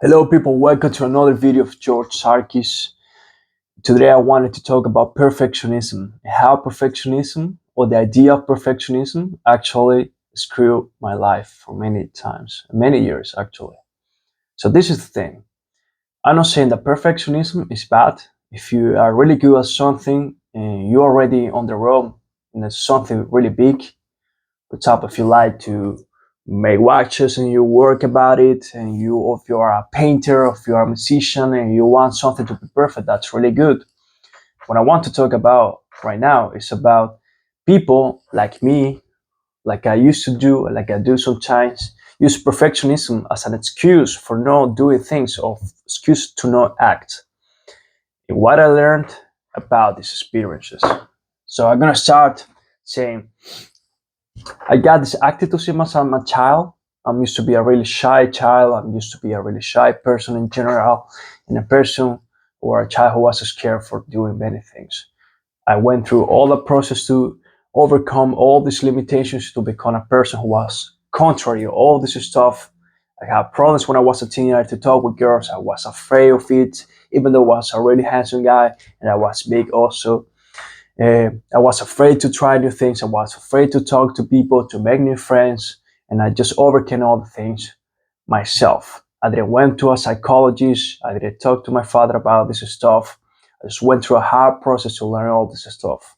Hello people, welcome to another video of George Sarkis. Today I wanted to talk about perfectionism and how perfectionism or the idea of perfectionism actually screwed my life for many times, many years actually. So this is the thing. I'm not saying that perfectionism is bad. If you are really good at something and you're already on the road and it's something really big, for example, if you like to make watches and you work about it, and if you are a painter, if you are a musician and you want something to be perfect, that's really good. What I want to talk about right now is about people like me, like I used to do, like I do sometimes, use perfectionism as an excuse for not doing things or excuse to not act. And what I learned about these experiences. So I'm gonna start saying I got this attitude as I'm a child. I'm used to be a really shy child. I'm used to be a really shy person in general, and a person or a child who was scared for doing many things. I went through all the process to overcome all these limitations to become a person who was contrary to all this stuff. I had problems when I was a teenager to talk with girls. I was afraid of it, even though I was a really handsome guy and I was big also. I was afraid to try new things. I was afraid to talk to people, to make new friends, and I just overcame all the things myself. I didn't went to a psychologist. I didn't talk to my father about this stuff. I just went through a hard process to learn all this stuff.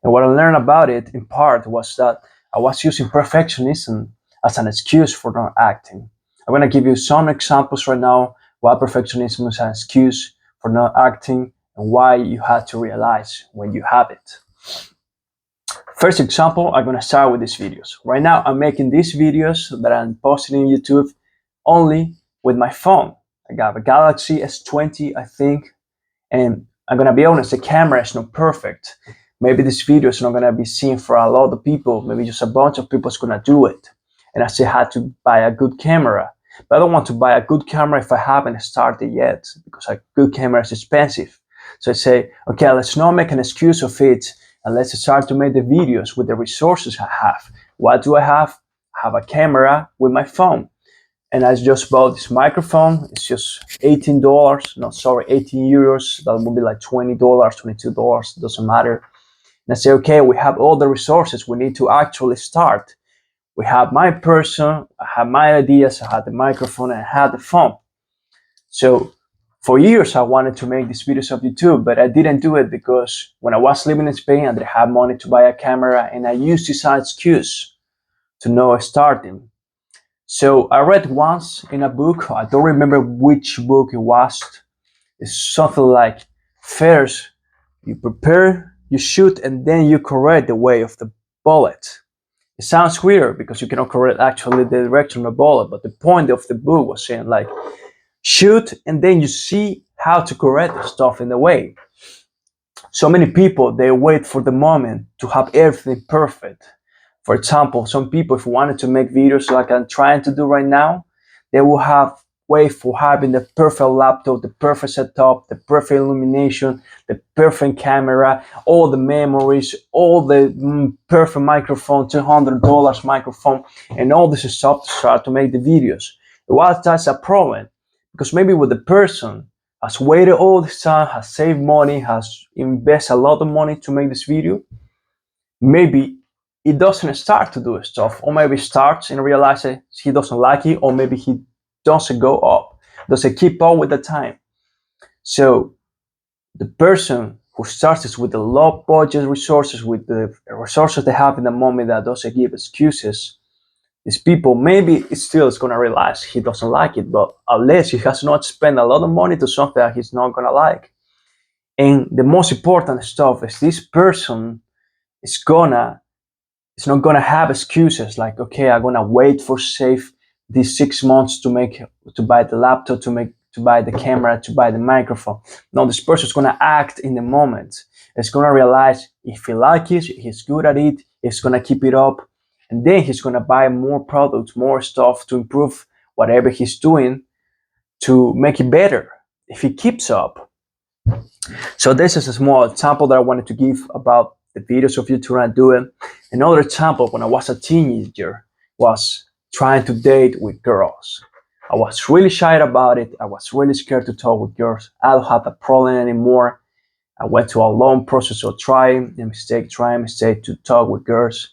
And what I learned about it, in part, was that I was using perfectionism as an excuse for not acting. I'm going to give you some examples right now why perfectionism is an excuse for not acting and why you had to realize when you have it. First example, I'm gonna start with these videos. Right now, I'm making these videos that I'm posting on YouTube only with my phone. I got a Galaxy S20, I think, and I'm gonna be honest, the camera is not perfect. Maybe this video is not gonna be seen for a lot of people. Maybe just a bunch of people is gonna do it. And I still had to buy a good camera. But I don't want to buy a good camera if I haven't started yet, because a good camera is expensive. So I say, okay, let's not make an excuse of it, and let's start to make the videos with the resources I have. What do I have? I have a camera with my phone. And I just bought this microphone. It's just $18. No, sorry, 18 euros. That would be like $20, $22. Doesn't matter. And I say, okay, we have all the resources. We need to actually start. We have my person. I have my ideas. I have the microphone and I have the phone. So for years, I wanted to make these videos of YouTube, but I didn't do it because when I was living in Spain, I didn't have money to buy a camera, and I used this as an excuse to not starting. So I read once in a book, I don't remember which book it was. It's something like, first you prepare, you shoot, and then you correct the way of the bullet. It sounds weird because you cannot correct actually the direction of the bullet, but the point of the book was saying like, shoot and then you see how to correct the stuff in the way. So many people, they wait for the moment to have everything perfect. For example, some people, if wanted to make videos like I'm trying to do right now, they will have wait for having the perfect laptop, the perfect setup, the perfect illumination, the perfect camera, all the memories, all the perfect microphone, $200 microphone, and all this stuff to start to make the videos. Well, that's a problem because maybe with the person has waited all this time, has saved money, has invested a lot of money to make this video, maybe he doesn't start to do stuff, or maybe starts and realizes he doesn't like it, or maybe he doesn't go up, doesn't keep up with the time. So the person who starts with the low budget resources, with the resources they have in the moment that doesn't give excuses, these people maybe still is gonna realize he doesn't like it, but unless he has not spent a lot of money to something that he's not gonna like. And the most important stuff is this person is gonna it's not gonna have excuses like, okay, I'm gonna wait for save these 6 months to buy the laptop, to buy the camera, to buy the microphone. No, this person's gonna act in the moment. It's gonna realize if he likes it, he's good at it, he's gonna keep it up, and then he's gonna buy more products, more stuff to improve whatever he's doing to make it better if he keeps up. So this is a small example that I wanted to give about the videos of YouTube I'm doing. Another example, when I was a teenager, was trying to date with girls. I was really shy about it. I was really scared to talk with girls. I don't have a problem anymore. I went through a long process of trying a mistake to talk with girls.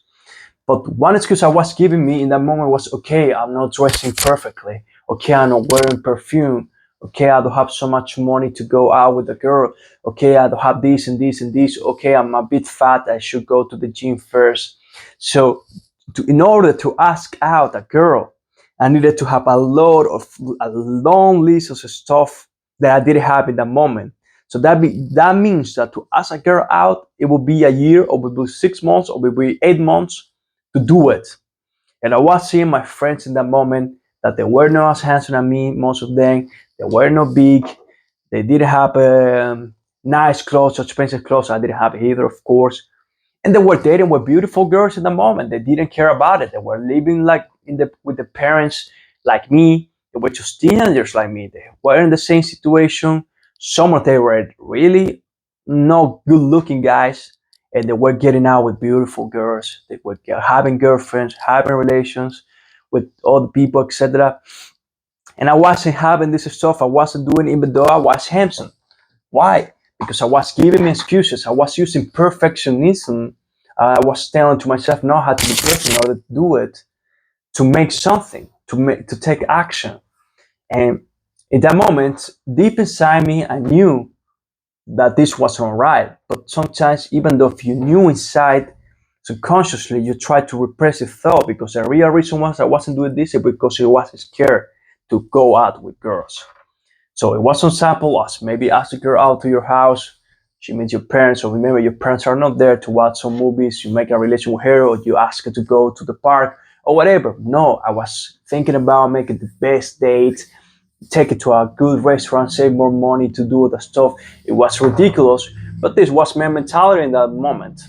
But one excuse I was giving me in that moment was, okay, I'm not dressing perfectly. Okay, I'm not wearing perfume. Okay, I don't have so much money to go out with a girl. Okay, I don't have this and this and this. Okay, I'm a bit fat. I should go to the gym first. So, in order to ask out a girl, I needed to have a long list of stuff that I didn't have in that moment. So that means that to ask a girl out, it will be a year, or it will be 6 months, or it will be 8 months to do it. And I was seeing my friends in that moment that they were not as handsome as me, most of them. They were not big. They didn't have nice clothes, expensive clothes. I didn't have it either, of course. And they were dating with beautiful girls in the moment. They didn't care about it. They were living like with the parents like me. They were just teenagers like me. They were in the same situation. Some of them were really not good looking guys, and they were getting out with beautiful girls. They were having girlfriends, having relations with other people, etc. And I wasn't having this stuff. I wasn't doing it even though I was handsome. Why? Because I was giving me excuses. I was using perfectionism. I was telling to myself, no, I had to be perfect in order to do it, to make something, to take action. And in that moment, deep inside me, I knew that this wasn't right. But sometimes, even though if you knew inside, subconsciously, you try to repress the thought, because the real reason was I wasn't doing this is because I was scared to go out with girls. So it was some sample as maybe ask a girl out to your house. She meets your parents, or remember your parents are not there to watch some movies. You make a relation with her, or you ask her to go to the park or whatever. No, I was thinking about making the best date, take it to a good restaurant, save more money to do the stuff. It was ridiculous, but this was my mentality in that moment.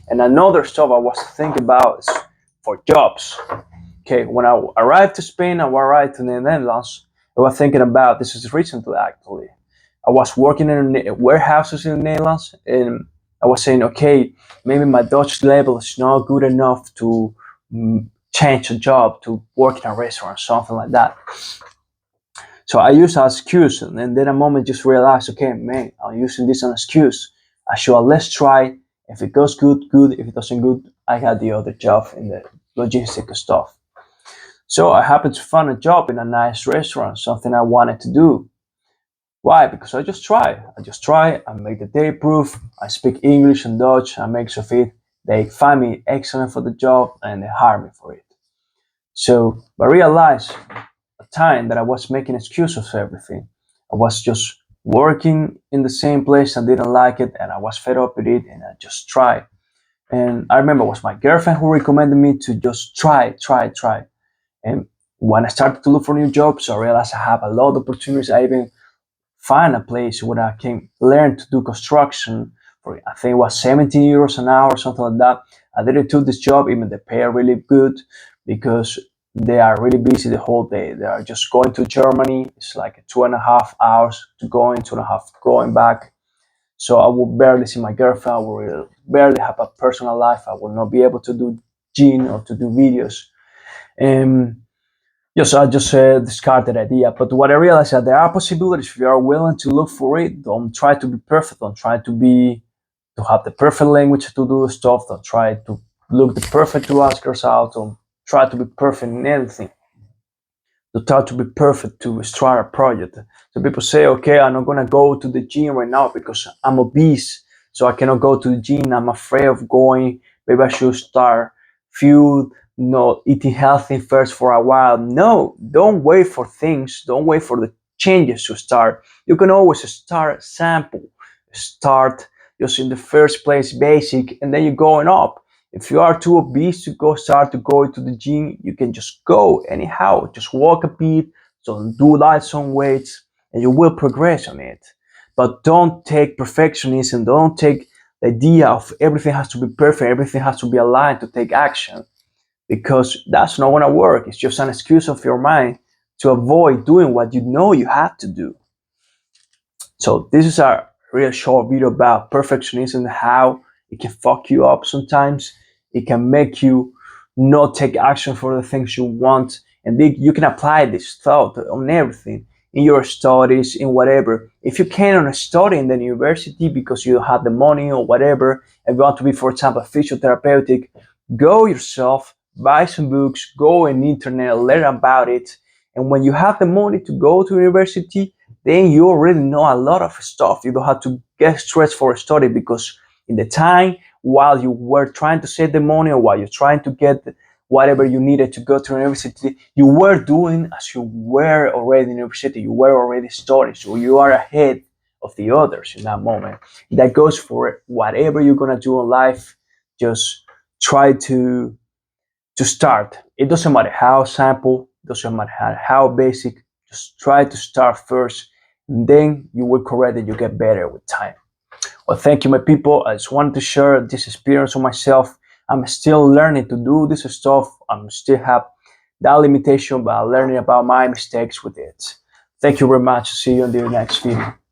And another stuff I was thinking about is for jobs. Okay, when I arrived to Spain, I arrived to the Netherlands, I was thinking about this is recently actually. I was working in warehouses in the Netherlands, and I was saying, okay, maybe my Dutch level is not good enough to change a job to work in a restaurant, something like that. So I used that excuse, and then a moment just realized, okay, man, I'm using this as an excuse. I should at least try. If it goes good, good. If it doesn't good, I got the other job in the logistic stuff. So I happened to find a job in a nice restaurant, something I wanted to do. Why? Because I just try. I just try. I make the day proof. I speak English and Dutch. I make of it. They find me excellent for the job and they hire me for it. So I realized a time that I was making excuses for everything. I was just working in the same place and didn't like it, and I was fed up with it, and I just tried. And I remember it was my girlfriend who recommended me to just try. And when I started to look for new jobs, I realized I have a lot of opportunities. I even find a place where I can learn to do construction for, I think it was 17 euros an hour or something like that. I didn't do this job, even they pay really good, because they are really busy the whole day. They are just going to Germany. It's like 2.5 hours to going, 2.5 going back. So I will barely see my girlfriend. I will barely have a personal life. I will not be able to do gym or to do videos. And yes, I just discarded the idea. But what I realized is that there are possibilities if you are willing to look for it. Don't try to be perfect. Don't try to have the perfect language to do stuff. Don't try to look the perfect to ask girls out. Don't try to be perfect in everything. To try to be perfect to start a project. So people say, okay, I'm not gonna go to the gym right now because I'm obese, so I cannot go to the gym. I'm afraid of going. Maybe I should start few, eating healthy first for a while. No, don't wait for things. Don't wait for the changes to start. You can always start sample, start just in the first place basic, and then you're going up. If you are too obese to go start to go to the gym, you can just go anyhow. Just walk a bit, so do light some weights, and you will progress on it. But don't take perfectionism, don't take the idea of everything has to be perfect, everything has to be aligned to take action, because that's not gonna work. It's just an excuse of your mind to avoid doing what you know you have to do. So this is a real short video about perfectionism and how it can fuck you up sometimes. It can make you not take action for the things you want. and you can apply this thought on everything, in your studies, in whatever. If you cannot study in the university because you don't have the money or whatever, and you want to be, for example, physiotherapeutic, go yourself, buy some books, go on the internet, learn about it. And when you have the money to go to university, then you already know a lot of stuff. You don't have to get stressed for a study, because in the time while you were trying to save the money, or while you're trying to get whatever you needed to go to university, you were doing as you were already in university. You were already studying, so you are ahead of the others in that moment. That goes for whatever you're gonna do in life. Just try to start. It doesn't matter how simple, it doesn't matter how basic. Just try to start first, and then you will correct it. You get better with time. Well, thank you, my people. I just wanted to share this experience on myself. I'm still learning to do this stuff. I'm still have that limitation, but I'm learning about my mistakes with it. Thank you very much. See you in the next video.